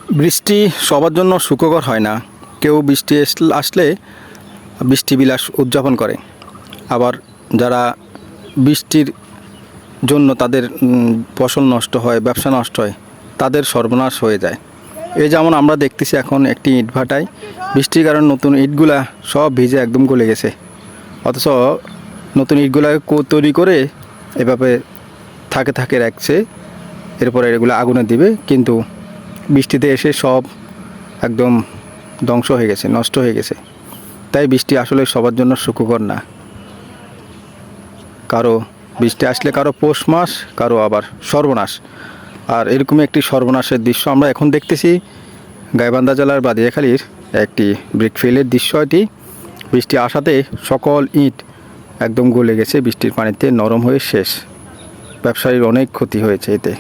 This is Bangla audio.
বৃষ্টি সবার জন্য সুখকর হয় না। কেউ বৃষ্টি আসলে বৃষ্টি বিলাস উদযাপন করে, আবার যারা বৃষ্টির জন্য তাদের ফসল নষ্ট হয়, ব্যবসা নষ্ট হয়, তাদের সর্বনাশ হয়ে যায়। এই যেমন আমরা দেখতেছি এখন একটি ইটভাটায় বৃষ্টির কারণে নতুন ইটগুলা সব ভিজে একদম গলে গেছে, অথচ নতুন ইটগুলা তৈরি করে এভাবে থাকে রাখছে, এরপরে এগুলো আগুনে দিবে, কিন্তু বৃষ্টিতে এসে সব একদম ধ্বংস হয়ে গেছে, নষ্ট হয়ে গেছে। তাই বৃষ্টি আসলে সবার জন্য সুখকর না। কারো বৃষ্টি আসলে কারো পৌষ মাস, কারো আবার সর্বনাশ। আর এরকমই একটি সর্বনাশের দৃশ্য আমরা এখন দেখতেছি গাইবান্ধা জেলার বাদিয়াখালীর একটি ব্রিকফিল্ডের দৃশ্য। এটি বৃষ্টি আসাতে সকল ইট একদম গলে গেছে, বৃষ্টির পানিতে নরম হয়ে শেষ। ব্যবসায়ীর অনেক ক্ষতি হয়েছে এতে।